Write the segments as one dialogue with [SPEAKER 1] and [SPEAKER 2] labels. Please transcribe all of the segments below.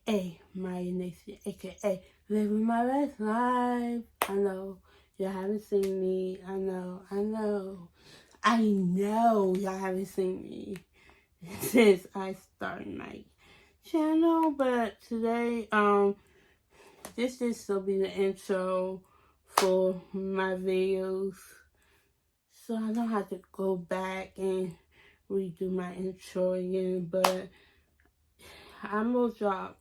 [SPEAKER 1] aka Maya Nation, aka living my best life. I know y'all haven't seen me. I know y'all haven't seen me since I started my channel, but today, this will be the intro for my videos, so I don't have to go back and redo my intro again, but I'm gonna drop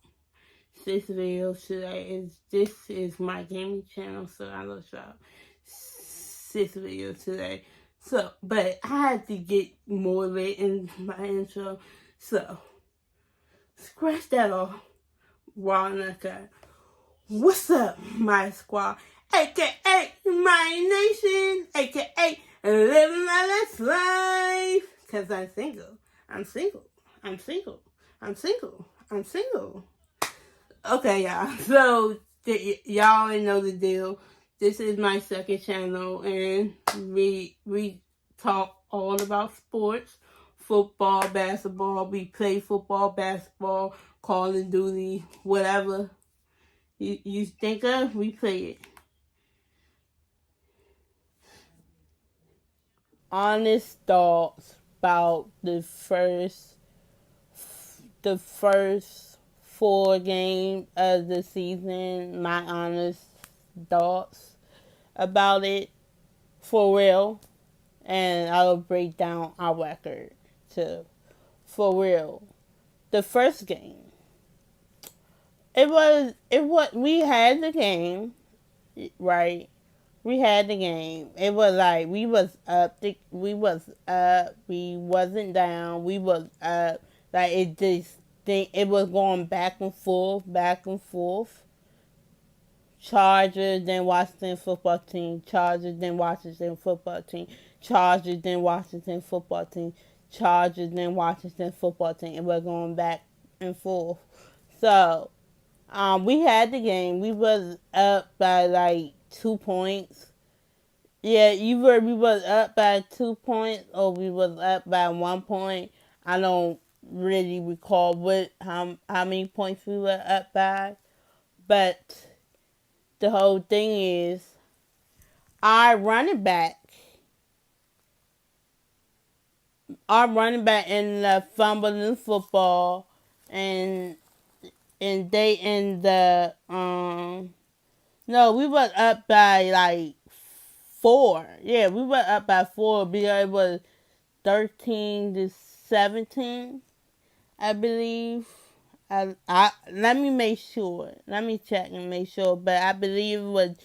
[SPEAKER 1] 6 videos today. This is my gaming channel, so I'm gonna drop 6 videos today. So, but I had to get more of it in my intro, so scratch that off. Raw Knucker. What's up, my squad? AKA my nation, AKA living my best life. Cause I'm single. I'm single. I'm single. I'm single. I'm single. Okay, y'all. So y'all already know the deal. This is my second channel, and we talk all about sports, football, basketball. We play football, basketball, Call of Duty, whatever you think of, we play it. Honest thoughts about the first 4 games of the season. My honest thoughts about it, for real, and I'll break down our record too. For real, the first game, we had the game, right? We had the game. It was like we was up. We wasn't down. We was up. Like it was going back and forth, back and forth. Chargers, then Washington football team. Chargers, then Washington football team. Chargers, then Washington football team. Chargers, then Washington football team. It was going back and forth. So, we had the game. We was up by like 2 points. Yeah, we was up by 2 points or we was up by 1 point. I don't really recall how many points we were up by, but the whole thing is our running back ended up fumbling the football, and they in the no, we was up by like 4. Yeah, we were up by 4 because it was 13-17, I believe. Let me make sure. Let me check and make sure. But I believe it was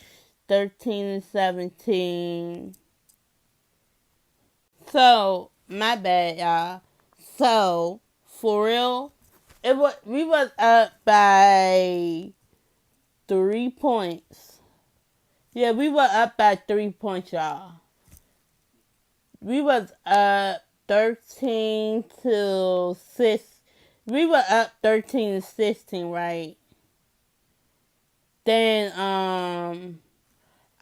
[SPEAKER 1] 13-17. So my bad, y'all. So for real, we was up by 3 points. Yeah, we were up by 3 points, y'all. We was up 13-6. We were up 13-16, right? Then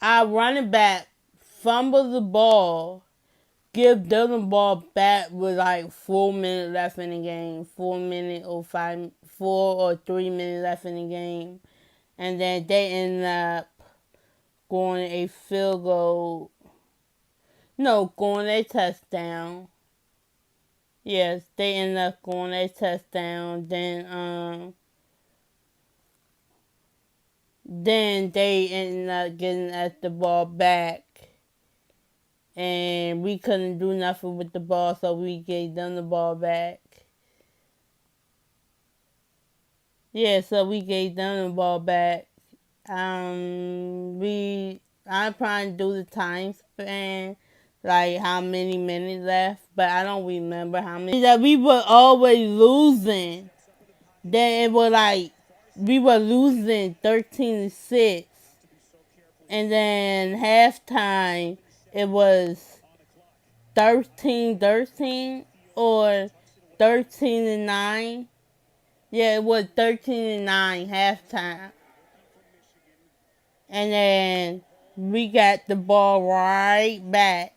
[SPEAKER 1] our running back fumbled the ball, give them the ball back with like 4 minutes left in the game, 4 or 3 minutes left in the game, and then they ended up going a field goal. No, going a touchdown. Yes, they ended up going a touchdown. Then they ended up getting us the ball back, and we couldn't do nothing with the ball, so we gave them the ball back. Yeah, so we gave them the ball back. I'm trying to do the time span, like how many minutes left, but I don't remember how many. That we were always losing. Then it was like we were losing 13-6, and then halftime it was 13-13 or 13-9. Yeah, it was 13-9 halftime. And then we got the ball right back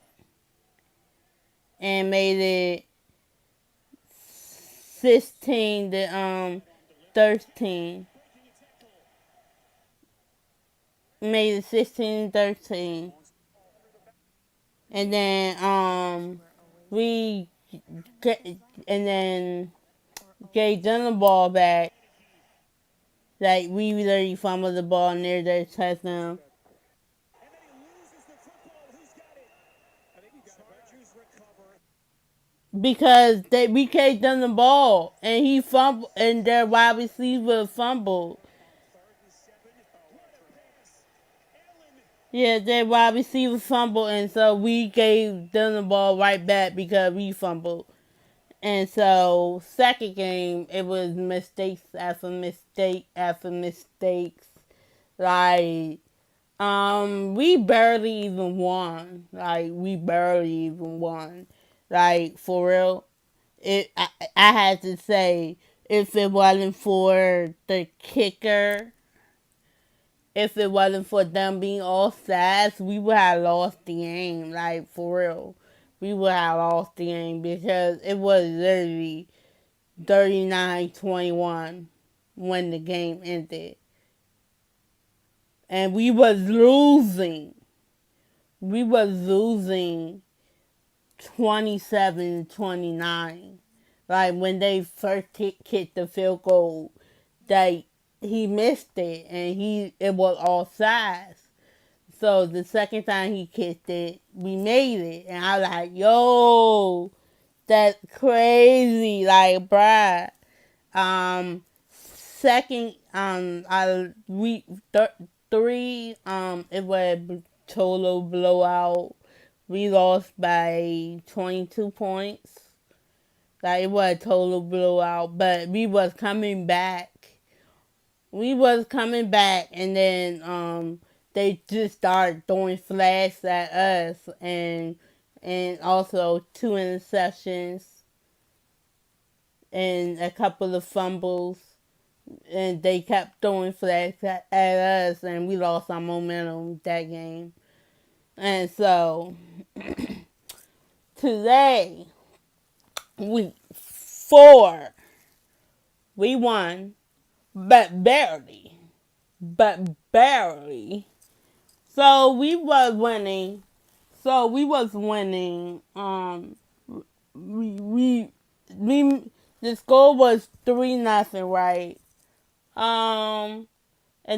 [SPEAKER 1] and made it 16-10. 13. Made it 16-13. And then we get, and then gave them the ball back. Like we literally fumbled the ball near their touchdown. Because we gave them the ball and he fumbled and their wide receiver fumbled. Yeah, their wide receiver fumbled and so we gave them the ball right back because we fumbled. And so second game it was mistakes after mistake after mistakes. Like we barely even won. Like we barely even won. Like for real. I had to say, if it wasn't for the kicker, if it wasn't for them being all sides, we would have lost the game. Like for real, we would have lost the game because it was literally 39-21 when the game ended, and we was losing. We was losing 27-29. Like when they first kicked the field goal, that he missed it and it was all sides. So the second time he kicked it, we made it, and I was like, "Yo, that's crazy!" Like, bruh. Second, three, it was a total blowout. We lost by 22 points. Like it was a total blowout, but we was coming back. And then they just started throwing flags at us, and also 2 interceptions and a couple of fumbles, and they kept throwing flags at us, and we lost our momentum that game. And so today, week 4, we won, but barely. So we was winning. We the score was 3-0, right? And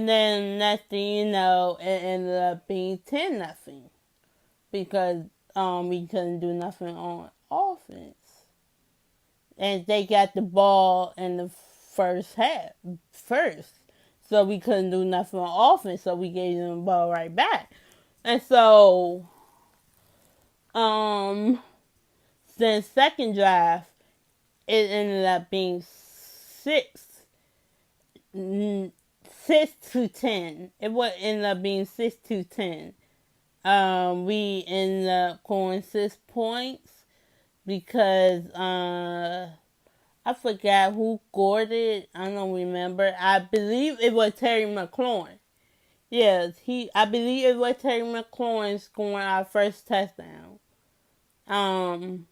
[SPEAKER 1] then next thing you know, it ended up being 10-0 because we couldn't do nothing on offense. And they got the ball in the first. So we couldn't do nothing on offense, so we gave them the ball right back. And so, then second drive, it ended up being 6-10. It would end up being 6-10. We ended up scoring 6 points because I forgot who scored it. I don't remember. I believe it was Terry McLaurin. Yes, I believe it was Terry McLaurin scoring our first touchdown. I'm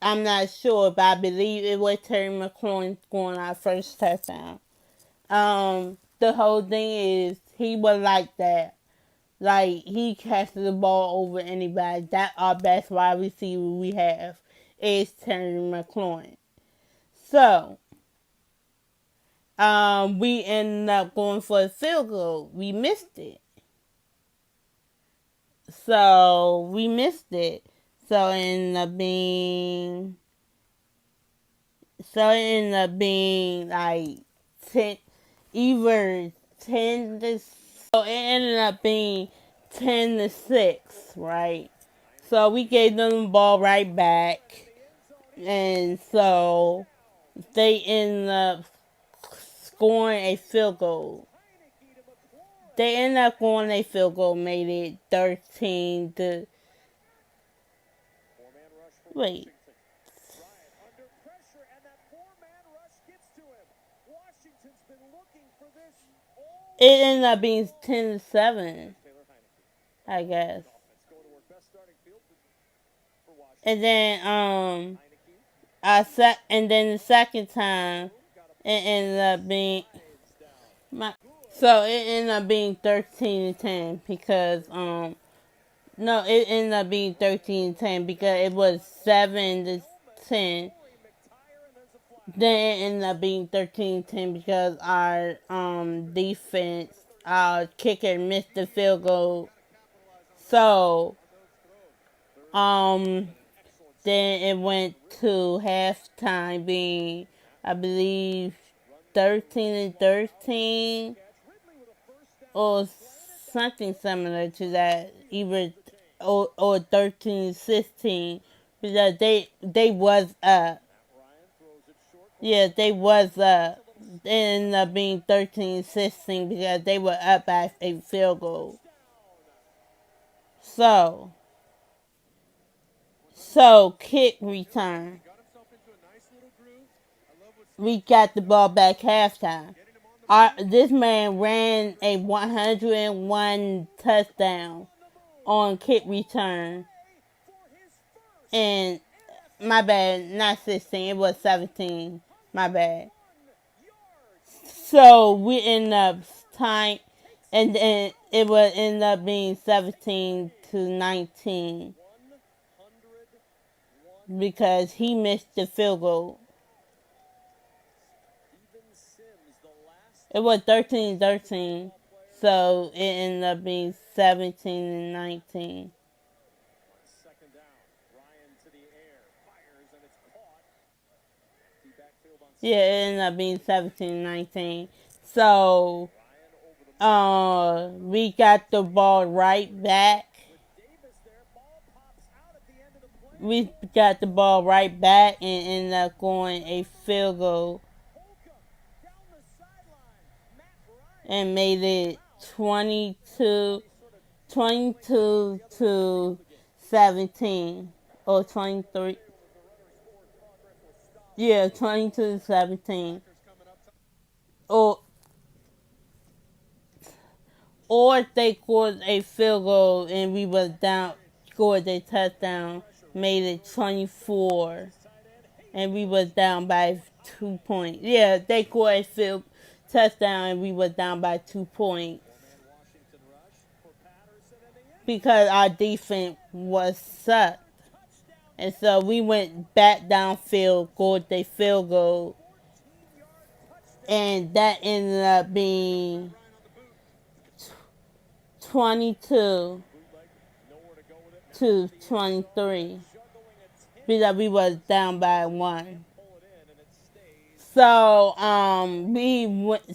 [SPEAKER 1] not sure, but I believe it was Terry McLaurin scoring our first touchdown. The whole thing is he was like that. Like he catches the ball over anybody. That our best wide receiver we have is Terry McLaurin. So, we ended up going for a field goal. We missed it. So it ended up being like 10, either 10 to, so it ended up being 10-6, right? So we gave them the ball right back, and so they ended up scoring a field goal. They ended up scoring a field goal, made it 13 to. Wait. It ended up being 10-7, I guess. And then the second time it ended up being my. So it ended up being 13-10 because no, it ended up being 13-10 because it was 7-10. Then it ended up being 13-10 because our defense, our kicker missed the field goal. So then it went to halftime being, I believe, 13-13 or something similar to that, either or 13-16 because they was up. Yeah, they was up. It ended up being 13-16 because they were up by a field goal. So kick return. We got the ball back halftime. This man ran a 101 touchdown on kick return. And my bad, not 16, it was 17. My bad. So we end up tying, and then it would end up being 17-19 because he missed the field goal. It was 13-13, so it ended up being 17-19. Yeah, it ended up being 17-19. So we got the ball right back. We got the ball right back and ended up going a field goal and made it 22-17 or 23. Yeah, 22-17. Or if they scored a field goal and we was down, scored a touchdown, made it 24, and we was down by 2 points. Yeah, they scored a field touchdown and we was down by 2 points because our defense was sucked. And so we went back downfield, scored a field goal, and that ended up being 22-23 because we was down by 1. So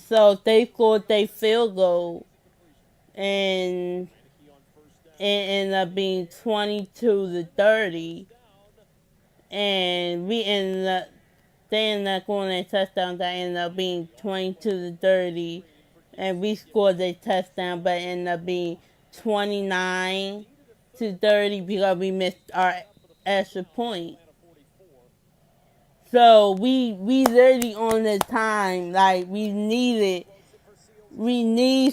[SPEAKER 1] so they scored a field goal and it ended up being 22-30, and they ended up scoring a touchdown that ended up being 22-30, and we scored a touchdown but it ended up being 29-30 because we missed our extra point. So we literally on the time, like we need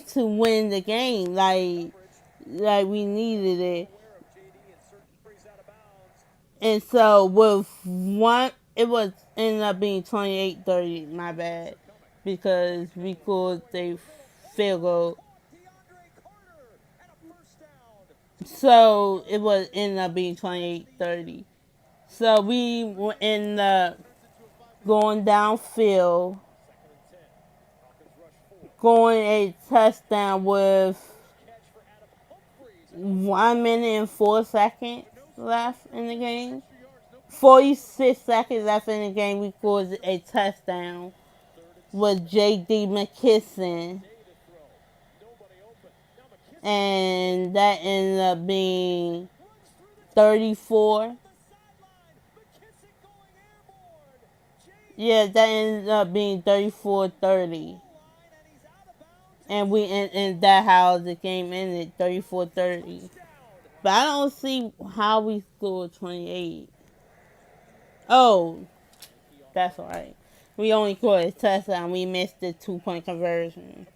[SPEAKER 1] to win the game, like we needed it. And so with one, it was ended up being 28-30. My bad, because we scored a field goal. So it was ended up being 28-30. So we ended up going downfield, going a touchdown with 1 minute and 4 seconds left in the game. 46 seconds left in the game, we scored a touchdown with J.D. McKisson. And that ended up being 34. Yeah, that ended up being 34-30. And that how the game ended, 34-30. But I don't see how we scored 28. Oh, that's alright. We only scored a touchdown. We missed the 2-point conversion.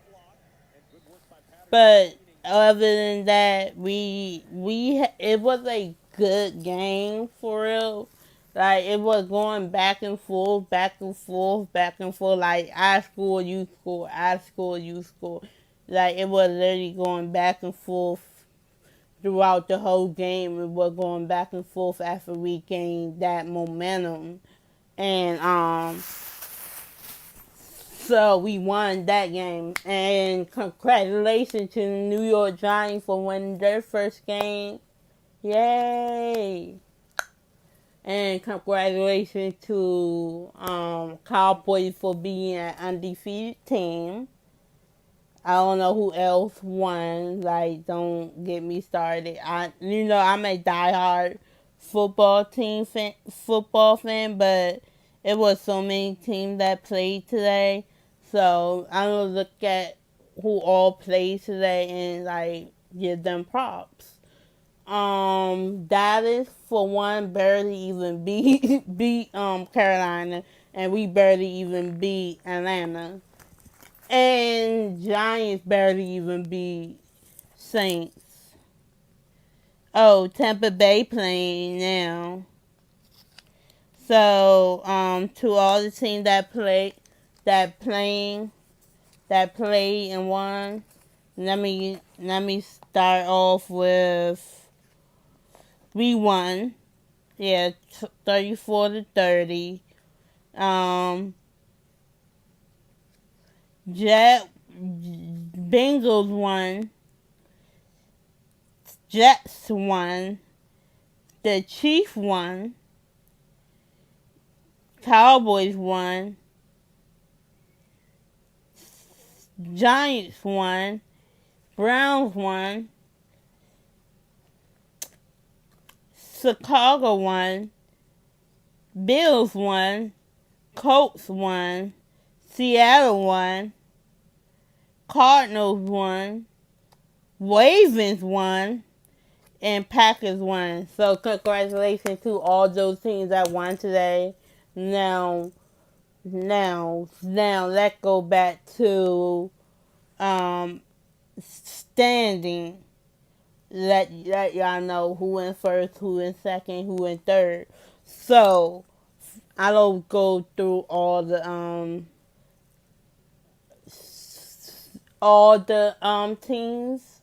[SPEAKER 1] But other than that, it was a good game for real. Like, it was going back and forth, back and forth, back and forth. Like, I score, you score, I score, you score. Like, it was literally going back and forth throughout the whole game. It was going back and forth after we gained that momentum. And, so we won that game. And congratulations to the New York Giants for winning their first game. Yay! And congratulations to Cowboys for being an undefeated team. I don't know who else won. Like, don't get me started. I'm a diehard football fan, but it was so many teams that played today. So I'm gonna look at who all played today and like give them props. Dallas for one barely even beat Carolina, and we barely even beat Atlanta, and Giants barely even beat Saints. Oh, Tampa Bay playing now. So to all the teams that played and won, let me start off with we won. Yeah, 34-30. Um, Bengals won. Jets won. The Chiefs won. Cowboys won. Giants won. Browns won. Chicago won. Bills won. Colts won. Seattle won. Cardinals won. Ravens won. And Packers won. So congratulations to all those teams that won today. Now let's go back to standing. Let y'all know who in first, who in second, who in third. So I don't go through all the teams.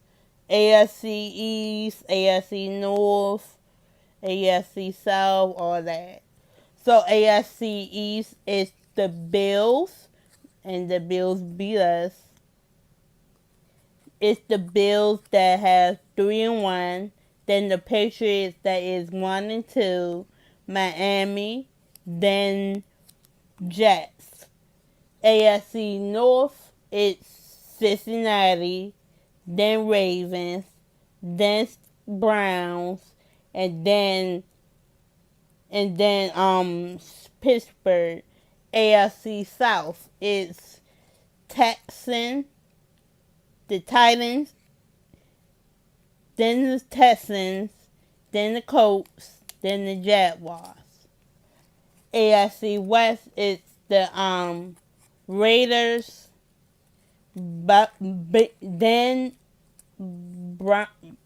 [SPEAKER 1] AFC East, AFC North, AFC South, all that. So AFC East is the Bills, and the Bills beat us. It's the Bills that have 3-1. Then the Patriots that is 1-2. Miami, then Jets. AFC North, it's Cincinnati, then Ravens, then Browns, and then Pittsburgh. AFC South, it's Texans, the Titans, then the Texans, then the Colts, then the Jaguars. AFC West, it's the Raiders, then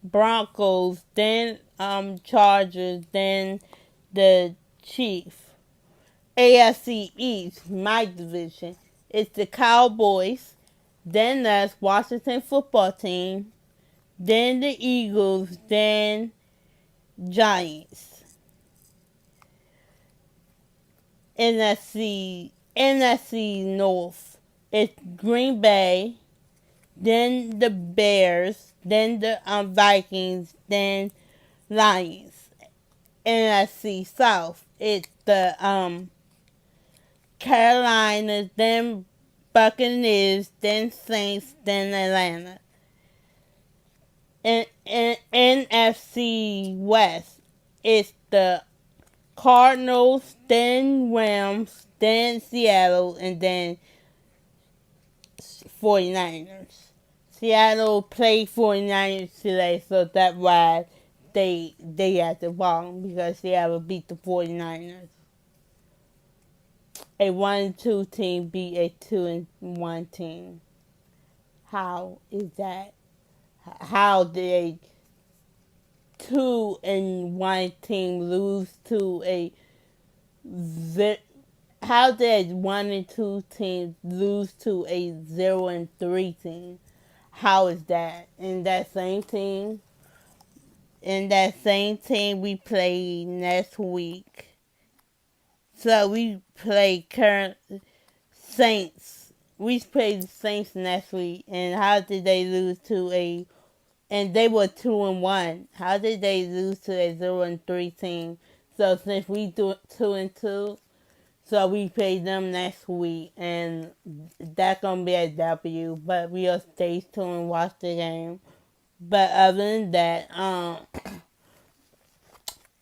[SPEAKER 1] Broncos, then Chargers, then the Chiefs. AFC East, my division, it's the Cowboys, then that's Washington football team, then the Eagles, then Giants. NFC North, it's Green Bay, then the Bears, then the Vikings, then Lions. NFC South, it's the Carolinas, then Buccaneers, then Saints, then Atlanta. In NFC West, it's the Cardinals, then Rams, then Seattle, and then 49ers. Seattle played 49ers today, so that's why they at the bottom, because Seattle beat the 49ers. A 1-2 team beat a 2-1 team. How is that? How did a 2-1 team lose to a how did 1 and 2 teams lose to a 0 and 3 team? How is that? In that same team we play next week. So we play current Saints. We played the Saints next week, and how did they lose to a? And they were 2-1. How did they lose to a 0 and 3 team? So since we do 2-2, so we play them next week, and that's gonna be a W. But we'll stay tuned and watch the game. But other than that,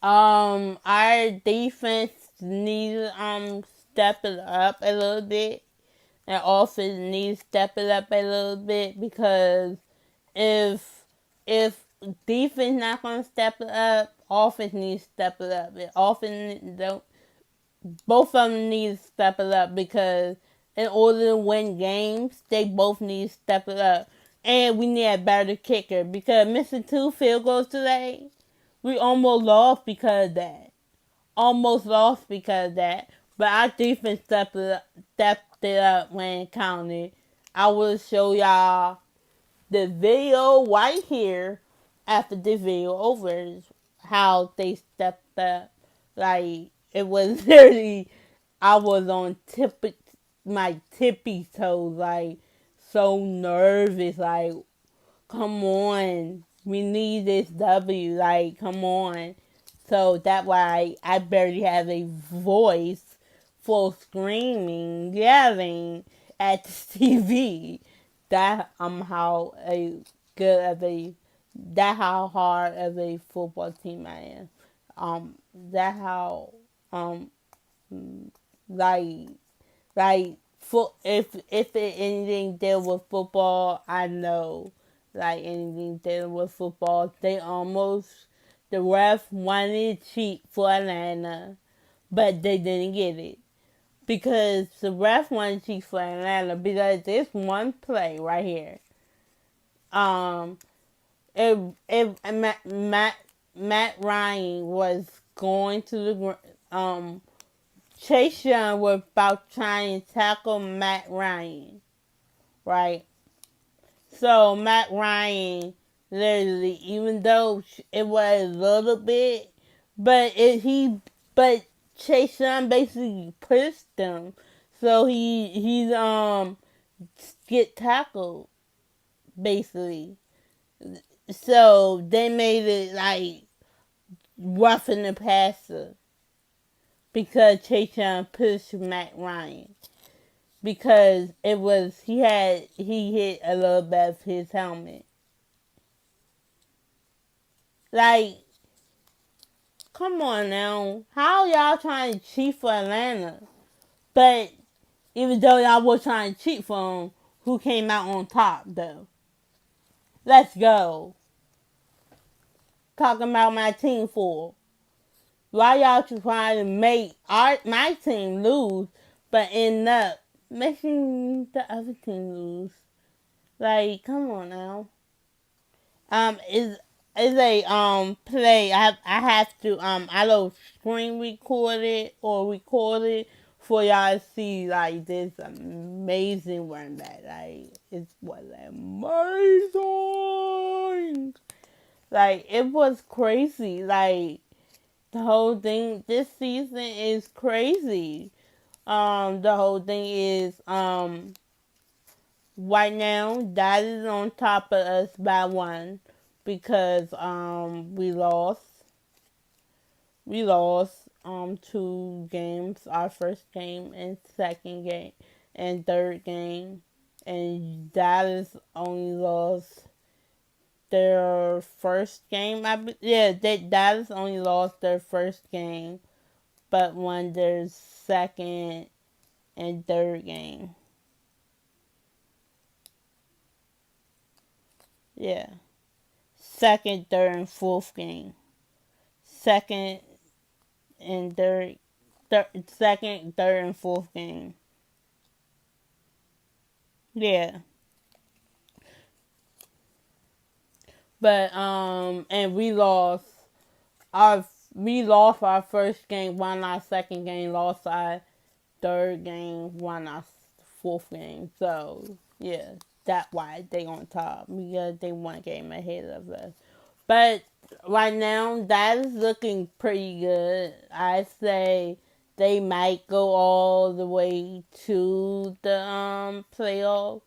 [SPEAKER 1] our defense needs step it up a little bit, and offense needs to step it up a little bit, because if defense not gonna step it up, offense needs to step it up. If offense don't, both of them need to step it up, because in order to win games, they both need to step it up. And we need a better kicker, because missing 2 field goals today, we almost lost because of that. Almost lost because of that. But our defense stepped it up when it counted. I will show y'all the video right here after the video over, how they stepped up. Like, it was literally, I was on my tippy toes, like, so nervous, like, come on, we need this W, like, come on. So that's why I barely have a voice for screaming, yelling at the TV. That how a good of a that how hard of a football team I am. That how like if it anything deal with football, I know, like, anything dealing with football, the ref wanted to cheat for Atlanta, but they didn't get it, because the ref wanted to cheat for Atlanta, because this one play right here, if Matt Ryan was going to the Chase Young was about trying to tackle Matt Ryan, right? So Matt Ryan literally, even though it was a little bit, but Chase Young basically pushed him, so he's get tackled basically. So they made it like roughing the passer, because Chase Young pushed Matt Ryan, because he hit a little bit of his helmet. Like, come on now, how y'all trying to cheat for Atlanta? But even though y'all were trying to cheat for him, who came out on top though? Let's go. Talking about my team for. Why y'all trying to make my team lose, but end up making the other team lose? Like, come on now. Is a play. I have to I don't screen record it or record it for y'all to see, like, this amazing run back. Like, it was amazing. Like, it was crazy. Like, the whole thing this season is crazy. The whole thing is right now that is on top of us by 1, because we lost 2 games, our first game and second game and third game, and Dallas only lost their first game. Dallas only lost their first game, but won their second and third game. Yeah. Second, third, and fourth game. Second and second, third, and fourth game. Yeah. But and we lost our we lost our first game, won our second game, lost our third game, won our fourth game. So, yeah, that's why they on top. Because they 1 game ahead of us. But right now, that is looking pretty good. I say they might go all the way to the playoff,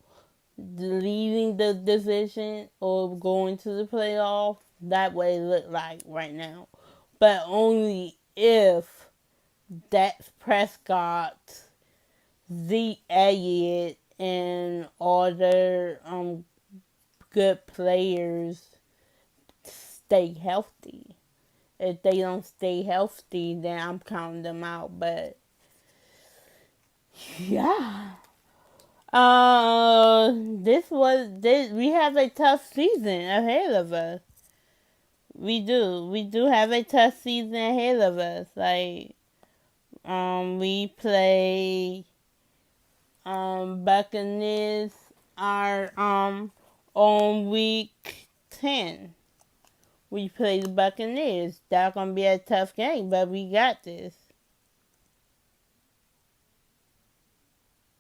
[SPEAKER 1] leading the division or going to the playoff. That way it look like right now. But only if Dak Prescott, Zeke Elliott, and other good players stay healthy. If they don't stay healthy, then I'm counting them out. But yeah, we have a tough season ahead of us. We do have a tough season ahead of us. Like, we play Buccaneers are on week 10. We play the Buccaneers. That's gonna be a tough game, but we got this.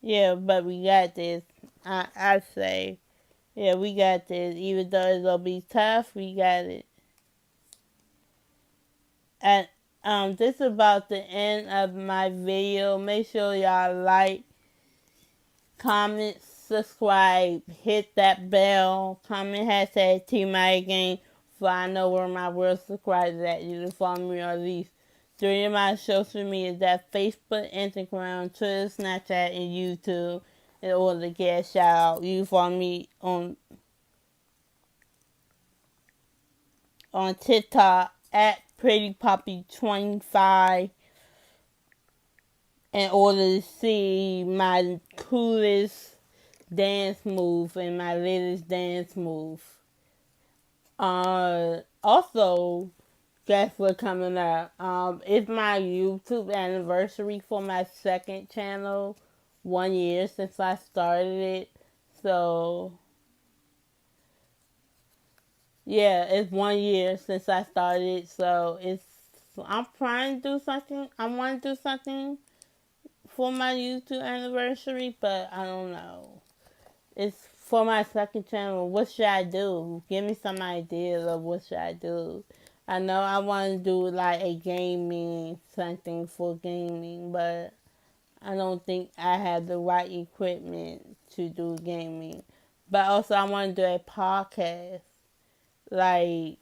[SPEAKER 1] Yeah, but we got this. I say, yeah, we got this. Even though it'll be tough, we got it. And this is about the end of my video. Make sure y'all like, comment, subscribe, hit that bell, comment hashtag #TeamMyGame so I know where my real subscribers at. You can follow me on at least 3 of my social media, that Facebook, Instagram, Twitter, Snapchat, and YouTube, in order to get a shout out. You can follow me on TikTok at PrettyPoppy25 in order to see my coolest dance move and my latest dance move. Also, guess what's coming up? It's my YouTube anniversary for my second channel. 1 year since I started it. So, yeah, it's 1 year since I started. So, I'm trying to do something. I want to do something for my YouTube anniversary, but I don't know. It's for my second channel. What should I do? Give me some ideas of what should I do. I know I want to do like a gaming, something for gaming, but I don't think I have the right equipment to do gaming. But also I want to do a podcast. Like,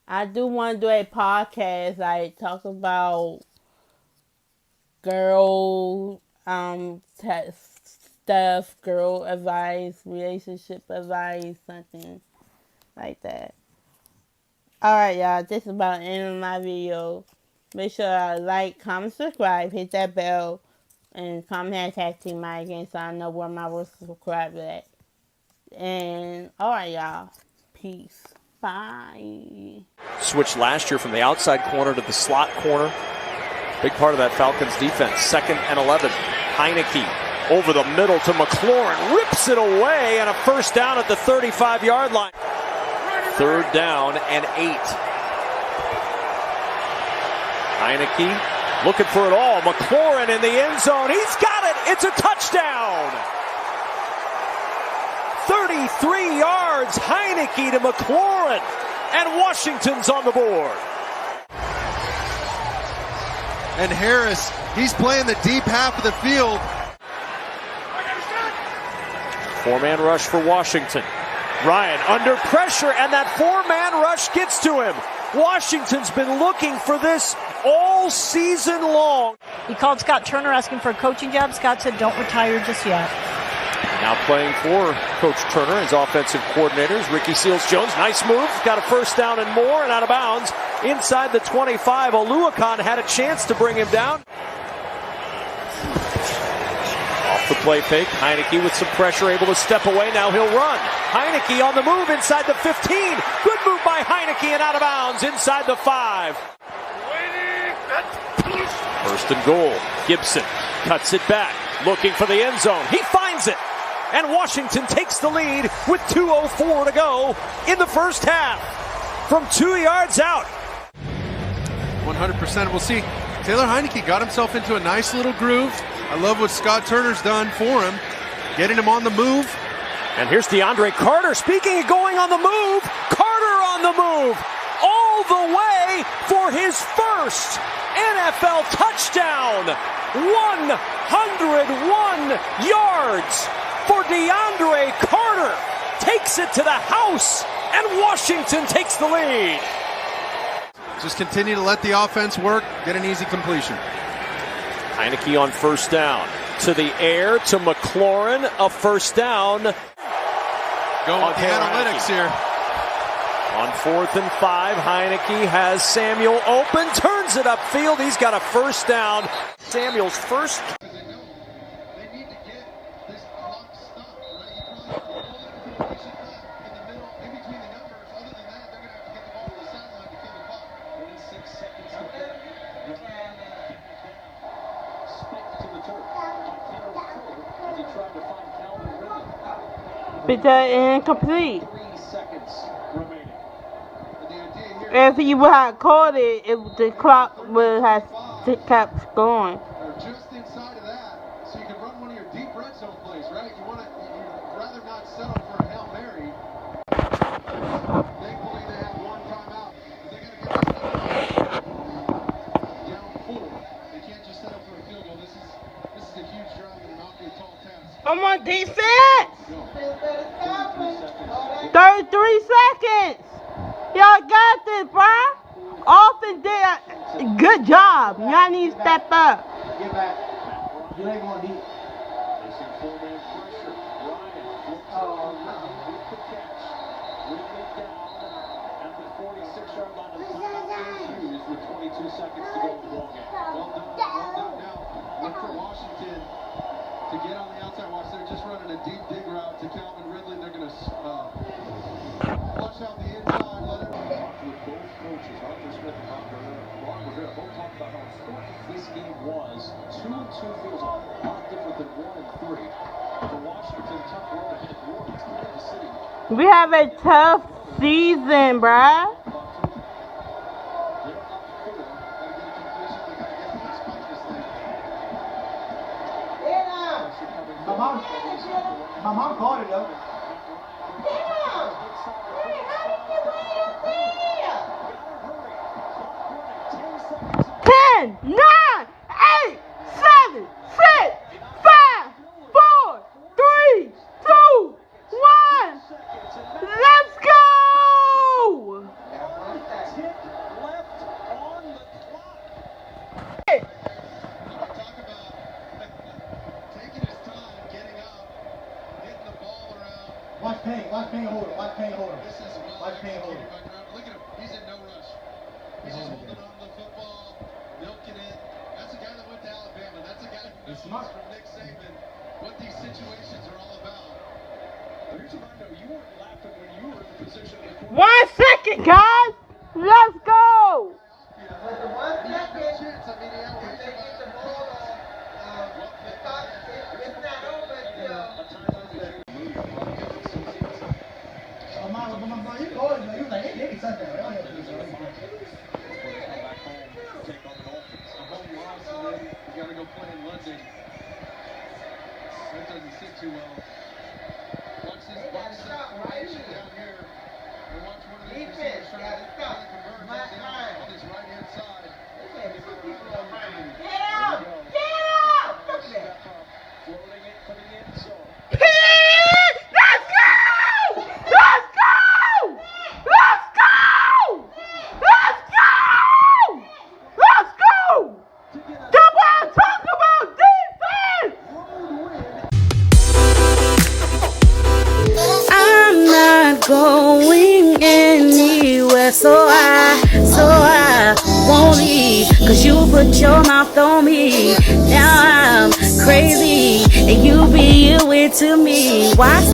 [SPEAKER 1] I do want to do a podcast, like, talk about girl stuff, girl advice, relationship advice, something like that. Alright, y'all, this is about the end of my video. Make sure I like, comment, subscribe, hit that bell, and comment hashtag #TeamMyGame so I know where my subscribers at. And, alright, y'all. Peace. Bye.
[SPEAKER 2] Switched last year from the outside corner to the slot corner. Big part of that Falcons defense. 2nd and 11. Heineke over the middle to McLaurin. Rips it away, and a first down at the 35-yard line. 3rd down and 8. Heineke looking for it all. McLaurin in the end zone. He's got it. It's a touchdown. 33 yards. Heineke to McLaurin. And Washington's on the board.
[SPEAKER 3] And Harris, he's playing the deep half of the field.
[SPEAKER 2] 4-man rush for Washington. Ryan under pressure, and that 4-man rush gets to him. Washington's been looking for this all season long.
[SPEAKER 4] He called Scott Turner asking for a coaching job. Scott said, don't retire just yet.
[SPEAKER 2] Now playing for Coach Turner, his offensive coordinators, Ricky Seals-Jones. Nice move. Got a first down and more, and out of bounds inside the 25. Oluokun had a chance to bring him down. Off the play fake. Heineke with some pressure, able to step away. Now he'll run. Heineke on the move inside the 15. Good move by Heineke and out of bounds inside the 5. 1st and goal. Gibson cuts it back, looking for the end zone. He finds it. And Washington takes the lead with 2:04 to go in the first half. From 2 yards out.
[SPEAKER 3] 100%. We'll see. Taylor Heinicke got himself into a nice little groove. I love what Scott Turner's done for him, getting him on the move.
[SPEAKER 2] And here's DeAndre Carter. Speaking of going on the move, Carter on the move all the way for his first NFL touchdown. 101 yards for DeAndre Carter. Takes it to the house, and Washington takes the lead.
[SPEAKER 3] Just continue to let the offense work, get an easy completion.
[SPEAKER 2] Heinicke on first down. To the air, to McLaurin, a first down.
[SPEAKER 3] Going with the analytics here.
[SPEAKER 2] On 4th and 5, Heinicke has Samuel open, turns it upfield. He's got a first down. Samuel's first.
[SPEAKER 1] But that incomplete. If you would have caught it, the clock would have kept going.
[SPEAKER 3] Just inside of that, so you can run one of your deep red zone plays, right? You'd rather not settle for a Hail Mary. Thankfully, they have one timeout. They got to get this down 4. They can't just settle for a field goal. This is a huge drive and an awfully tall task.
[SPEAKER 1] I'm on defense. 33 seconds. Y'all got this, bruh. Austin did a good job. Y'all need to step up.
[SPEAKER 5] Get back. You ain't going deep.
[SPEAKER 3] Look for Washington to get on the outside. Watch, they're just running a deep dig route to Calvin Ridley. They're going to flush out the inside. Let it with both coaches, Arthur Smith and Ron Rivera, both talked about how important this game was. 2-2 feels a lot different than 1-3. For Washington, tough road ahead. New Orleans, Kansas City.
[SPEAKER 1] We have a tough season, bruh.
[SPEAKER 5] My mom called it though.
[SPEAKER 1] 10, 9, 8, 7, 6, 5, 4, 3, 2, 1. Let's go!
[SPEAKER 5] Watch Payne hold him. Watch Payne hold him. Watch Payne hold him.
[SPEAKER 3] Look at him. He's in no rush. He's just holding on to the football, milking it. That's a guy that went to Alabama. That's a guy who knows from Nick Saban what these situations are all about. Here's what I know. You weren't laughing when you were in the position of the
[SPEAKER 1] 1 second, guys. Let's go.
[SPEAKER 3] That doesn't sit too well. Watch this formation down here. And watch one of these receivers try to convert on his right-hand side.
[SPEAKER 1] Get out! Floating it for the end zone. Let's go! Let's go! Let's go! Let's go! Let's go! Come on, talk about defense! I'm not going anywhere, so I won't leave. Cause you put your mouth on me. Now I'm crazy, and you be your way to me. Why?